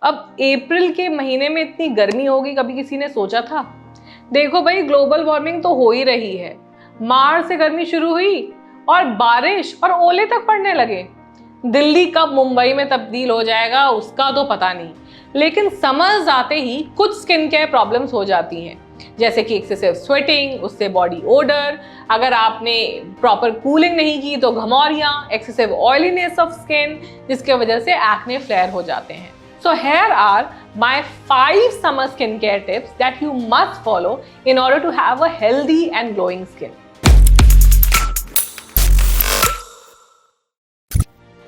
अब अप्रैल के महीने में इतनी गर्मी होगी, कभी किसी ने सोचा था? देखो भाई, ग्लोबल वार्मिंग तो हो ही रही है। मार्च से गर्मी शुरू हुई और बारिश और ओले तक पड़ने लगे। दिल्ली कब मुंबई में तब्दील हो जाएगा उसका तो पता नहीं, लेकिन समर्स आते ही कुछ स्किन केयर प्रॉब्लम्स हो जाती हैं, जैसे कि एक्सेसिव स्वेटिंग, उससे बॉडी ओडर, अगर आपने प्रॉपर कूलिंग नहीं की तो घमौरियां, एक्सेसिव ऑयलीनेस ऑफ स्किन, जिसके वजह से एक्ने फ्लेयर हो जाते हैं। So here are my 5 summer skincare tips that you must follow in order to have a healthy and glowing skin.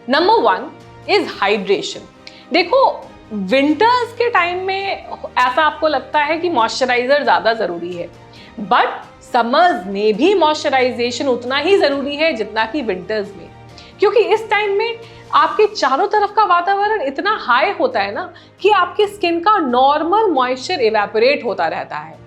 Number 1 is hydration. देखो, विंटर्स के टाइम में ऐसा आपको लगता है कि मॉइस्चराइजर ज्यादा जरूरी है, बट समर्स में भी मॉइस्चराइजेशन उतना ही जरूरी है जितना कि विंटर्स में, क्योंकि इस टाइम में आपके चारों तरफ का वातावरण इतना हाई होता है ना कि आपकी स्किन का नॉर्मल मॉइस्चर इवेपोरेट होता रहता है।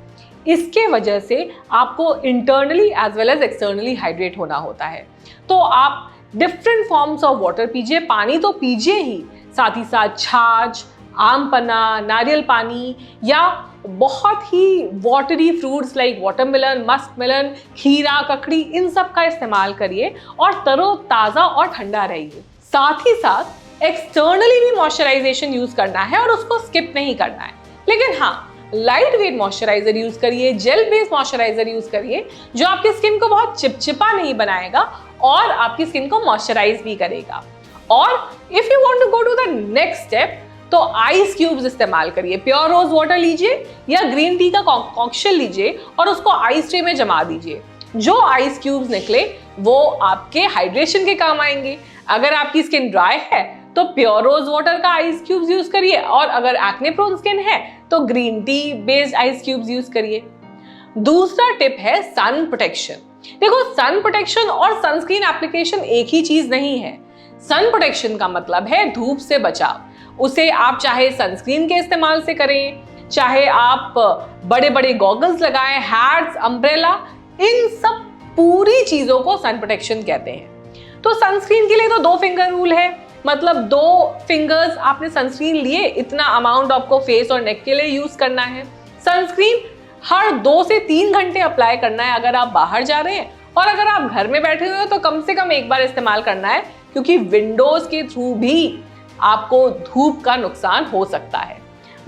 इसके वजह से आपको internally as well as externally hydrate होना होता है। तो आप डिफरेंट फॉर्म्स ऑफ वाटर पीजिए, पानी तो पीजिए ही, साथ ही साथ छाछ, आम पन्ना, नारियल पानी, या बहुत ही watery fruits like watermelon, musk melon, खीरा, ककड़ी, इन सब का इस्तेमाल करिए और तरोताज़ा और ठंडा रहिए। साथ ही साथ एक्सटर्नली भी मॉइस्चराइजेशन यूज करना है और उसको स्किप नहीं करना है, लेकिन हाँ, लाइट वेट मॉइस्चराइजर यूज करिए, जेल बेस्ड मॉइस्चराइजर यूज करिए, जो आपकी स्किन को बहुत चिपचिपा नहीं बनाएगा और आपकी स्किन को मॉइस्चराइज भी करेगा। और if you want to go to the next step, तो आइस क्यूब्स इस्तेमाल करिए। प्योर रोज वाटर लीजिए या ग्रीन टी का कॉन्क्शन लीजिए और उसको आइस ट्रे में जमा दीजिए। जो आइस क्यूब्स निकले वो आपके हाइड्रेशन के काम आएंगे। अगर आपकी स्किन ड्राई है तो प्योर रोज वाटर का आइस क्यूब्स यूज करिए, और अगर एक्ने प्रोन स्किन है तो green tea based ice cubes use करिए। दूसरा टिप है सन प्रोटेक्शन। देखो, सन प्रोटेक्शन और सनस्क्रीन एप्लीकेशन एक ही चीज नहीं है। सन प्रोटेक्शन का मतलब है धूप से बचाव। उसे आप चाहे सनस्क्रीन के इस्तेमाल से करें, चाहे आप बड़े बड़े गॉगल्स लगाएं, हैट्स, अम्ब्रेला, इन सब पूरी चीजों को सन प्रोटेक्शन कहते हैं। तो सनस्क्रीन के लिए तो 2 फिंगर रूल है, मतलब 2 फिंगर्स आपने सनस्क्रीन लिए, इतना अमाउंट आपको फेस और नेक के लिए यूज करना है। सनस्क्रीन हर 2 से 3 घंटे अप्लाई करना है अगर आप बाहर जा रहे हैं, और अगर आप घर में बैठे हुए हो तो कम से कम एक बार इस्तेमाल करना है, क्योंकि विंडोज के थ्रू भी आपको धूप का नुकसान हो सकता है।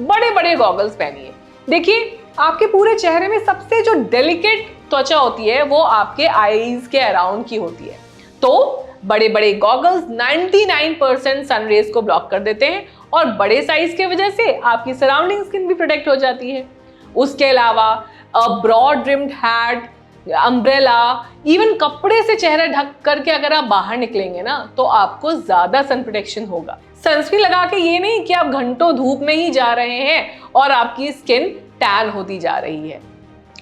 बड़े बड़े गॉगल्स पहनिए। देखिए, आपके पूरे चेहरे में सबसे जो डेलिकेट त्वचा होती है वो आपके आईज के अराउंड की होती है, तो बड़े बड़े गॉगल्स 99% सन रेज को ब्लॉक कर देते हैं, और बड़े साइज के वजह से आपकी सराउंडिंग स्किन भी प्रोटेक्ट हो जाती है। उसके अलावा broad rimmed hat, umbrella, even कपड़े से चेहरा ढक करके अगर आप बाहर निकलेंगे ना तो आपको ज्यादा सन प्रोटेक्शन होगा। सनस्क्रीन लगा के ये नहीं कि आप घंटों धूप में ही जा रहे हैं और आपकी स्किन टैन होती जा रही है।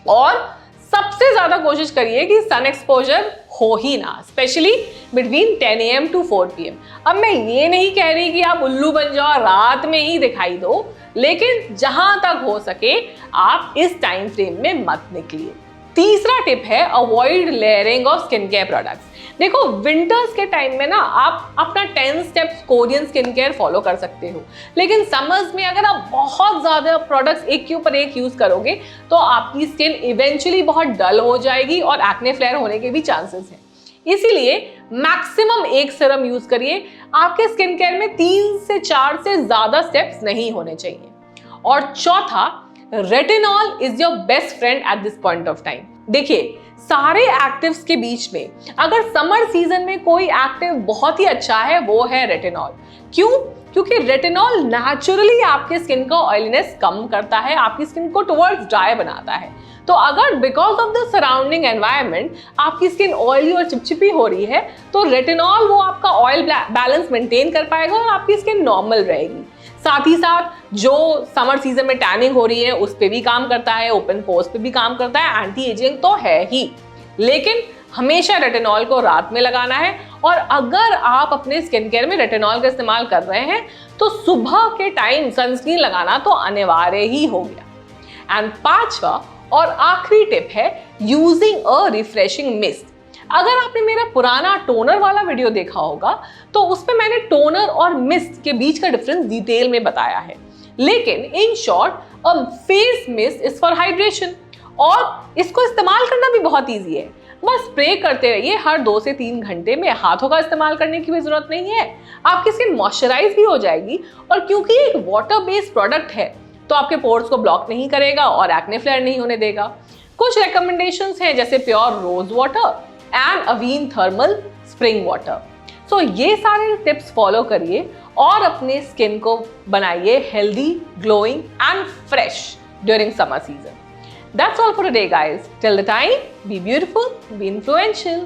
और सबसे ज्यादा कोशिश करिए कि सन एक्सपोजर हो ही ना, specially between 10 AM to 4 PM। अब मैं ये नहीं कह रही कि आप उल्लू बन जाओ, रात में ही दिखाई दो, लेकिन जहां तक हो सके आप इस टाइम फ्रेम में मत निकलिए। तीसरा टिप है avoid layering of skin care products. देखो, विंटर्स के टाइम में ना आप अपना 10 steps Korean skin care follow कर सकते हो, लेकिन समर्स में अगर आप बहुत ज्यादा प्रोडक्ट्स एक के ऊपर एक यूज करोगे तो आपकी स्किन इवेंचुअली बहुत डल हो जाएगी और एक्ने फ्लेयर होने के भी चांसेस हैं। इसीलिए मैक्सिमम एक सीरम यूज करिए। आपके स्किन केयर में 3 से 4 से ज्यादा स्टेप्स नहीं होने चाहिए। और चौथा, retinol is your best friend at this point of time. देखिए, सारे एक्टिव्स के बीच में अगर समर सीजन में कोई एक्टिव बहुत ही अच्छा है वो है रेटिनॉल। क्यों? क्योंकि रेटिनॉल नेचुरली आपके स्किन का ऑयलीनेस कम करता है, आपकी स्किन को टुवर्ड्स ड्राई बनाता है। तो अगर because of the surrounding environment आपकी स्किन ऑयली और चिपचिपी हो रही है तो रेटिनॉल वो आपका ऑयल बैलेंस मेंटेन कर पाएगा और आपकी स्किन नॉर्मल रहेगी। साथ ही साथ जो समर सीजन में टैनिंग हो रही है उस पे भी काम करता है, ओपन पोर्स पे भी काम करता है, एंटी एजिंग तो है ही, लेकिन हमेशा रेटिनॉल को रात में लगाना है। और अगर आप अपने स्किन केयर में रेटिनॉल का इस्तेमाल कर रहे हैं तो सुबह के टाइम सनस्क्रीन लगाना तो अनिवार्य ही हो गया। एंड 5वां और आखिरी टिप है यूजिंग अ रिफ्रेशिंग मिस्ट। अगर आपने मेरा पुराना टोनर वाला वीडियो देखा होगा तो उसमें मैंने टोनर और मिस्ट के बीच का डिफरेंस डिटेल में बताया है। लेकिन in short a face mist is for hydration, और इसको इस्तेमाल करना भी बहुत ईजी है। बस स्प्रे करते रहिए हर 2 से 3 घंटे में, हाथों का इस्तेमाल करने की भी जरूरत नहीं है। आपकी स्किन मॉइस्चराइज भी हो जाएगी, और क्योंकि एक वाटर बेस्ड प्रोडक्ट है तो आपके पोर्स को ब्लॉक नहीं करेगा और एक्ने फ्लेयर नहीं होने देगा। कुछ रिकमेंडेशंस हैं जैसे pure rose water and Avene thermal spring water. So ये सारे टिप्स फॉलो करिए और अपने स्किन को बनाइए healthy, glowing and fresh during summer season. That's all for today, guys. Till the time, be beautiful, be influential.